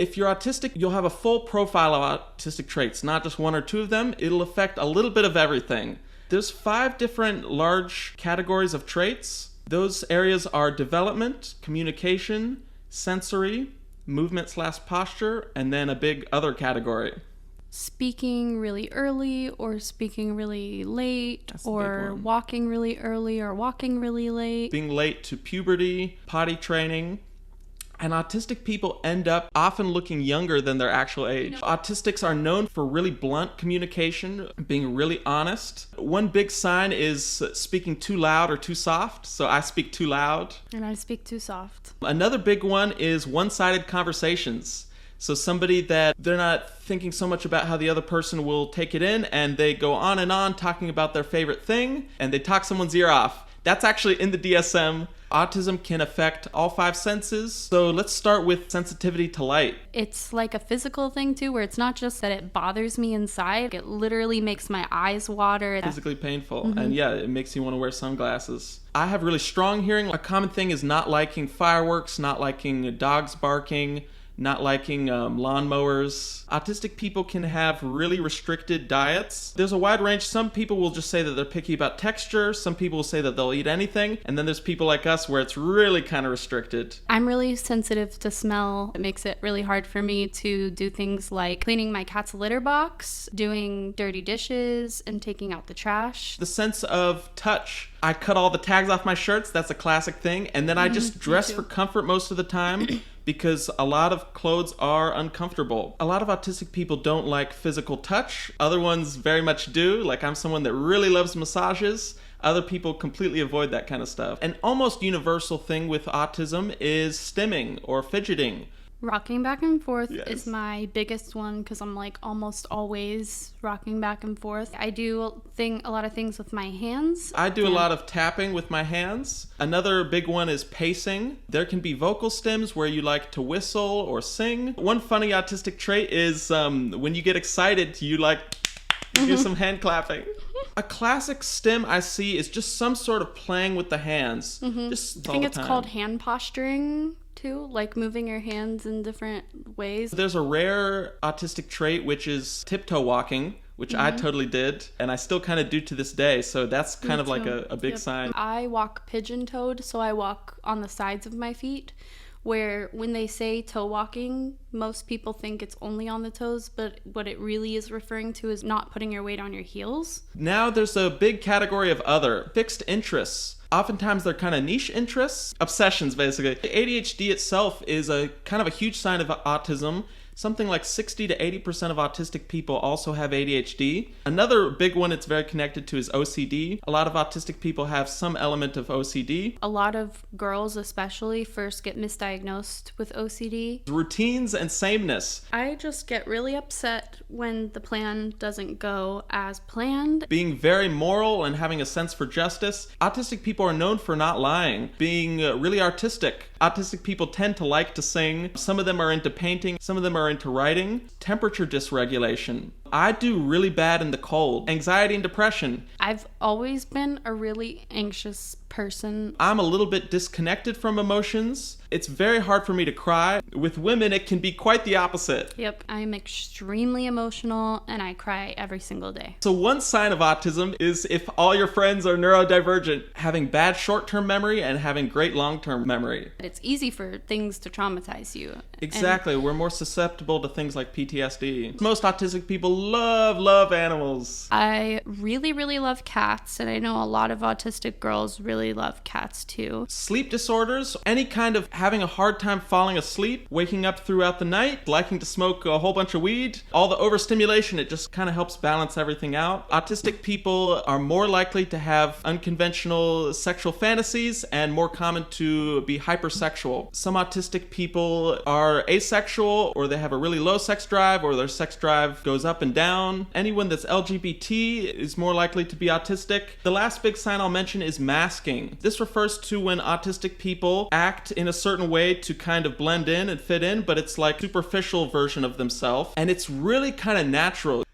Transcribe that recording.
If you're autistic, you'll have a full profile of autistic traits, not just one or two of them. It'll affect a little bit of everything. There's 5 different large categories of traits. Those areas are development, communication, sensory, movement/posture, and then a big other category. Speaking really early or speaking really late, or walking really early or walking really late. Being late to puberty, potty training. And autistic people end up often looking younger than their actual age. Autistics are known for really blunt communication, being really honest. One big sign is speaking too loud or too soft. So I speak too loud. And I speak too soft. Another big one is one-sided conversations. So somebody that they're not thinking so much about how the other person will take it in, and they go on and on talking about their favorite thing, and they talk someone's ear off. That's actually in the DSM. Autism can affect all 5 senses. So let's start with sensitivity to light. It's like a physical thing too, where it's not just that it bothers me inside. It literally makes my eyes water. Physically painful. And yeah, it makes you want to wear sunglasses. I have really strong hearing. A common thing is not liking fireworks, not liking dogs barking, not liking lawnmowers. Autistic people can have really restricted diets. There's a wide range. Some people will just say that they're picky about texture. Some people will say that they'll eat anything. And then there's people like us where it's really kind of restricted. I'm really sensitive to smell. It makes it really hard for me to do things like cleaning my cat's litter box, doing dirty dishes, and taking out the trash. The sense of touch. I cut all the tags off my shirts. That's a classic thing. And then I just dress for comfort most of the time. Because a lot of clothes are uncomfortable. A lot of autistic people don't like physical touch. Other ones very much do. Like I'm someone that really loves massages. Other people completely avoid that kind of stuff. An almost universal thing with autism is stimming or fidgeting. Rocking back and forth is my biggest one because I'm like almost always rocking back and forth. I do a lot of things with my hands. I do a lot of tapping with my hands. Another big one is pacing. There can be vocal stims where you like to whistle or sing. One funny autistic trait is when you get excited, you do some hand clapping. A classic stim I see is just some sort of playing with the hands. Just I think it's called hand posturing too, like moving your hands in different ways. There's a rare autistic trait which is tiptoe walking, which I totally did, and I still kind of do to this day, so that's kind of like a big sign. I walk pigeon-toed, so I walk on the sides of my feet, where when they say toe walking, most people think it's only on the toes, but what it really is referring to is not putting your weight on your heels. Now there's a big category of other. Fixed interests. Oftentimes they're kind of niche interests. Obsessions, basically. ADHD itself is a kind of a huge sign of autism. Something like 60 to 80% of autistic people also have ADHD. Another big one it's very connected to is OCD. A lot of autistic people have some element of OCD. A lot of girls especially first get misdiagnosed with OCD. Routines and sameness. I just get really upset when the plan doesn't go as planned. Being very moral and having a sense for justice. Autistic people are known for not lying. Being really artistic. Autistic people tend to like to sing. Some of them are into painting. Some of them are into writing. Temperature dysregulation. I do really bad in the cold. Anxiety and depression. I've always been a really anxious person. I'm a little bit disconnected from emotions. It's very hard for me to cry. With women, it can be quite the opposite. Yep, I'm extremely emotional and I cry every single day. So one sign of autism is if all your friends are neurodivergent, having bad short-term memory and having great long-term memory. It's easy for things to traumatize you. Exactly, we're more susceptible to things like PTSD. Most autistic people love animals. I really love cats, and I know a lot of autistic girls really love cats too. Sleep disorders, any kind of having a hard time falling asleep, waking up throughout the night, liking to smoke a whole bunch of weed, all the overstimulation, it just kind of helps balance everything out. Autistic people are more likely to have unconventional sexual fantasies and more common to be hypersexual. Some autistic people are asexual, or they have a really low sex drive, or their sex drive goes up and down. Anyone that's LGBT is more likely to be autistic. The last big sign I'll mention is masking. This refers to when autistic people act in a certain way to kind of blend in and fit in, but it's like a superficial version of themselves, and it's really kind of natural.